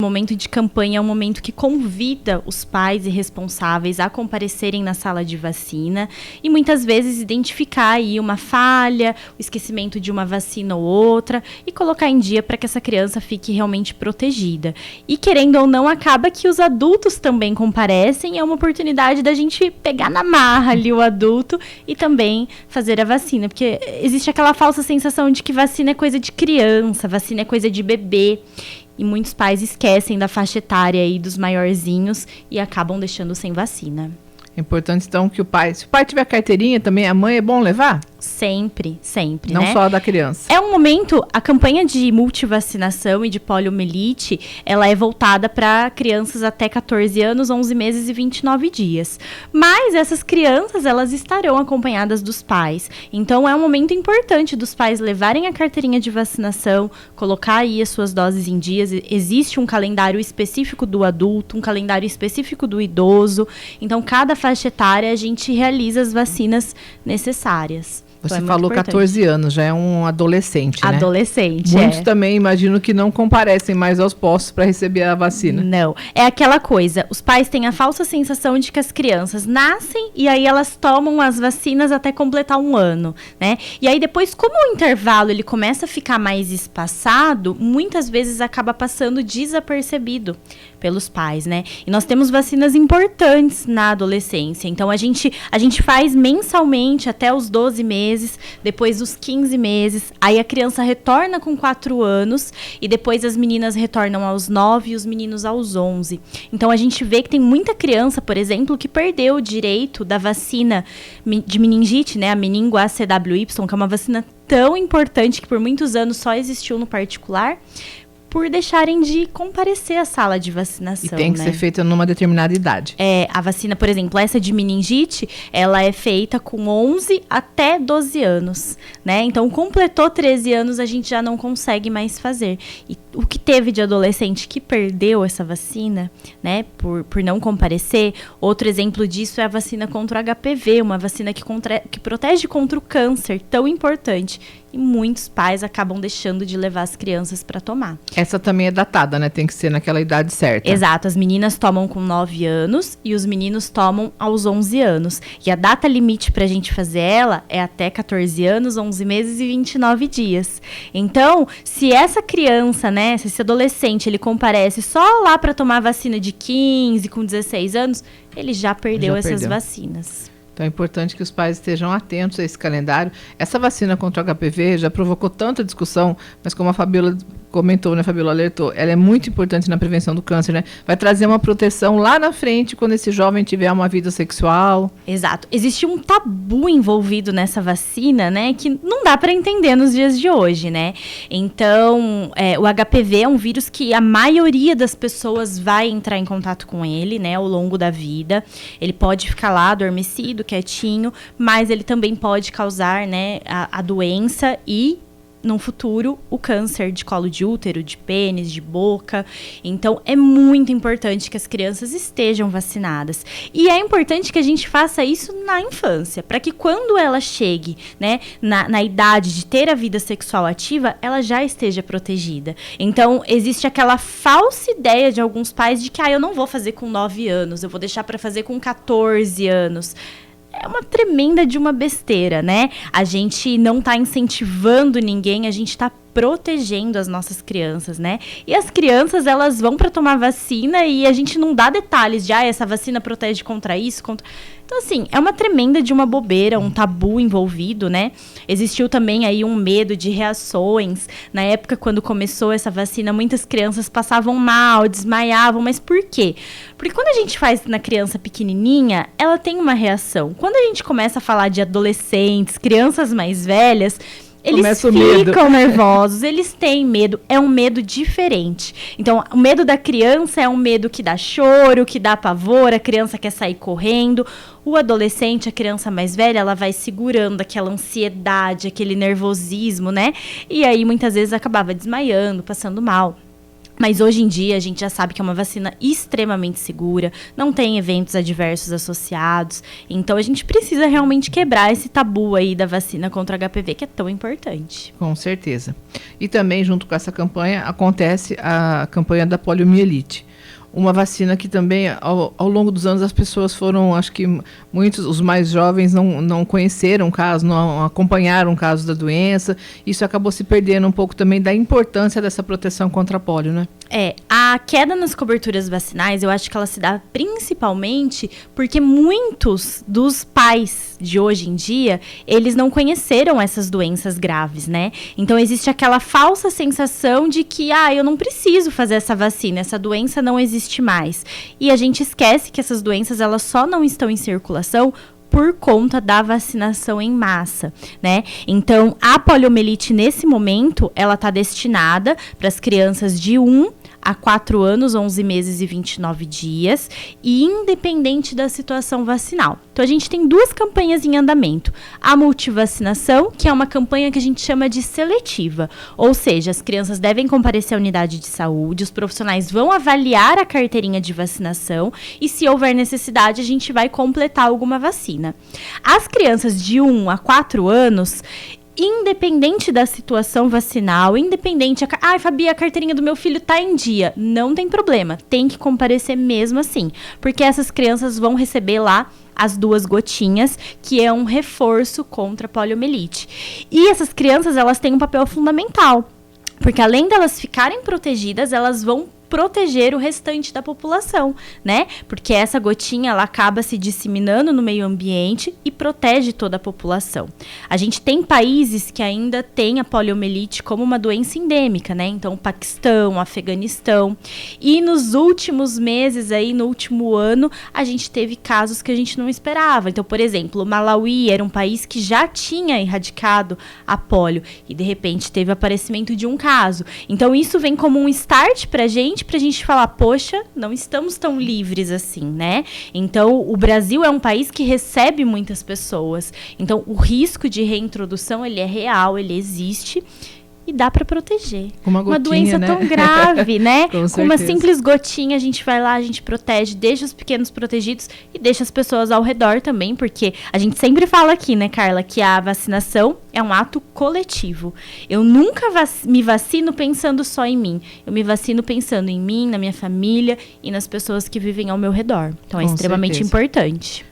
O momento de campanha é um momento que convida os pais e responsáveis a comparecerem na sala de vacina e muitas vezes identificar aí uma falha, o esquecimento de uma vacina ou outra e colocar em dia para que essa criança fique realmente protegida. E querendo ou não, acaba que os adultos também comparecem, é uma oportunidade da gente pegar na marra ali o adulto e também fazer a vacina, porque existe aquela falsa sensação de que vacina é coisa de criança, vacina é coisa de bebê. E muitos pais esquecem da faixa etária aí dos maiorzinhos e acabam deixando sem vacina. É importante, então, que se o pai tiver carteirinha também, a mãe é bom levar? Sempre, não, né? Não só a da criança. É um momento, a campanha de multivacinação e de poliomielite, ela é voltada para crianças até 14 anos, 11 meses e 29 dias. Mas essas crianças, elas estarão acompanhadas dos pais. Então, é um momento importante dos pais levarem a carteirinha de vacinação, colocar aí as suas doses em dias. Existe um calendário específico do adulto, um calendário específico do idoso. Então, cada faixa etária, a gente realiza as vacinas necessárias. Você então falou 14 anos, já é um adolescente, né? Adolescente, Muitos também, imagino que não comparecem mais aos postos para receber a vacina. Não, é aquela coisa, os pais têm a falsa sensação de que as crianças nascem e aí elas tomam as vacinas até completar 1 ano, né? E aí depois, como o intervalo ele começa a ficar mais espaçado, muitas vezes acaba passando desapercebido pelos pais, né? E nós temos vacinas importantes na adolescência, então a gente faz mensalmente até os 12 meses, depois os 15 meses, aí a criança retorna com 4 anos e depois as meninas retornam aos 9 e os meninos aos 11. Então a gente vê que tem muita criança, por exemplo, que perdeu o direito da vacina de meningite, né? A meningo ACWY, que é uma vacina tão importante que por muitos anos só existiu no particular, por deixarem de comparecer à sala de vacinação. E tem que ser feita numa determinada idade. A vacina, por exemplo, essa de meningite, ela é feita com 11 até 12 anos, né? Então, completou 13 anos, a gente já não consegue mais fazer. E o que teve de adolescente que perdeu essa vacina, né, por não comparecer, outro exemplo disso é a vacina contra o HPV, uma vacina que protege contra o câncer, tão importante. E muitos pais acabam deixando de levar as crianças para tomar. Essa também é datada, né? Tem que ser naquela idade certa. Exato. As meninas tomam com 9 anos e os meninos tomam aos 11 anos. E a data limite para a gente fazer ela é até 14 anos, 11 meses e 29 dias. Então, se essa criança, né, se esse adolescente, ele comparece só lá para tomar vacina de 15, com 16 anos, ele já perdeu essas vacinas. Então é importante que os pais estejam atentos a esse calendário. Essa vacina contra o HPV já provocou tanta discussão, mas como a Fabíola comentou, né, a Fabíola alertou, ela é muito importante na prevenção do câncer, né? Vai trazer uma proteção lá na frente quando esse jovem tiver uma vida sexual. Exato. Existe um tabu envolvido nessa vacina, né, que não dá para entender nos dias de hoje, né? Então, o HPV é um vírus que a maioria das pessoas vai entrar em contato com ele, né, ao longo da vida. Ele pode ficar lá adormecido, quietinho, mas ele também pode causar, né, a doença e no futuro, o câncer de colo de útero, de pênis, de boca. Então, é muito importante que as crianças estejam vacinadas. E é importante que a gente faça isso na infância, para que quando ela chegue, né, na idade de ter a vida sexual ativa, ela já esteja protegida. Então, existe aquela falsa ideia de alguns pais de que eu não vou fazer com 9 anos, eu vou deixar para fazer com 14 anos. É uma tremenda de uma besteira, né? A gente não tá incentivando ninguém, a gente tá protegendo as nossas crianças, né? E as crianças, elas vão para tomar vacina e a gente não dá detalhes de, essa vacina protege contra isso, contra... Então, assim, é uma tremenda de uma bobeira, um tabu envolvido, né? Existiu também aí um medo de reações. Na época, quando começou essa vacina, muitas crianças passavam mal, desmaiavam. Mas por quê? Porque quando a gente faz na criança pequenininha, ela tem uma reação. Quando a gente começa a falar de adolescentes, crianças mais velhas, eles ficam nervosos, eles têm medo, é um medo diferente. Então, o medo da criança é um medo que dá choro, que dá pavor, a criança quer sair correndo. O adolescente, a criança mais velha, ela vai segurando aquela ansiedade, aquele nervosismo, né? E aí, muitas vezes, acabava desmaiando, passando mal. Mas hoje em dia a gente já sabe que é uma vacina extremamente segura, não tem eventos adversos associados. Então a gente precisa realmente quebrar esse tabu aí da vacina contra HPV, que é tão importante. Com certeza. E também, junto com essa campanha, acontece a campanha da poliomielite. Uma vacina que também, ao longo dos anos, as pessoas foram, acho que muitos, os mais jovens, não conheceram o caso, não acompanharam o caso da doença. Isso acabou se perdendo um pouco também da importância dessa proteção contra a polio, né? A queda nas coberturas vacinais, eu acho que ela se dá principalmente porque muitos dos pais de hoje em dia, eles não conheceram essas doenças graves, né? Então, existe aquela falsa sensação de que, eu não preciso fazer essa vacina, essa doença não existe mais. E a gente esquece que essas doenças, elas só não estão em circulação por conta da vacinação em massa, né? Então, a poliomielite, nesse momento, ela está destinada para as crianças de 1 a 4 anos, 11 meses e 29 dias, e independente da situação vacinal. Então, a gente tem 2 campanhas em andamento. A multivacinação, que é uma campanha que a gente chama de seletiva, ou seja, as crianças devem comparecer à unidade de saúde, os profissionais vão avaliar a carteirinha de vacinação e, se houver necessidade, a gente vai completar alguma vacina. As crianças de 1 a 4 anos, independente da situação vacinal, independente... Fabi, a carteirinha do meu filho tá em dia. Não tem problema, tem que comparecer mesmo assim. Porque essas crianças vão receber lá as 2 gotinhas, que é um reforço contra a poliomielite. E essas crianças, elas têm um papel fundamental. Porque além delas ficarem protegidas, elas vão proteger o restante da população, né? Porque essa gotinha, ela acaba se disseminando no meio ambiente e protege toda a população. A gente tem países que ainda têm a poliomielite como uma doença endêmica, né? Então, Paquistão, Afeganistão. E nos últimos meses aí, no último ano, a gente teve casos que a gente não esperava. Então, por exemplo, o Malawi era um país que já tinha erradicado a polio e, de repente, teve o aparecimento de um caso. Então, isso vem como um start pra gente falar, poxa, não estamos tão livres assim, né? Então, o Brasil é um país que recebe muitas pessoas. Então, o risco de reintrodução, ele é real, ele existe. E dá para proteger. Uma doença né? tão grave, né? Com uma simples gotinha, a gente vai lá, a gente protege, deixa os pequenos protegidos e deixa as pessoas ao redor também, porque a gente sempre fala aqui, né, Carla, que a vacinação é um ato coletivo. Eu nunca me vacino pensando só em mim. Eu me vacino pensando em mim, na minha família e nas pessoas que vivem ao meu redor. Então, é extremamente importante.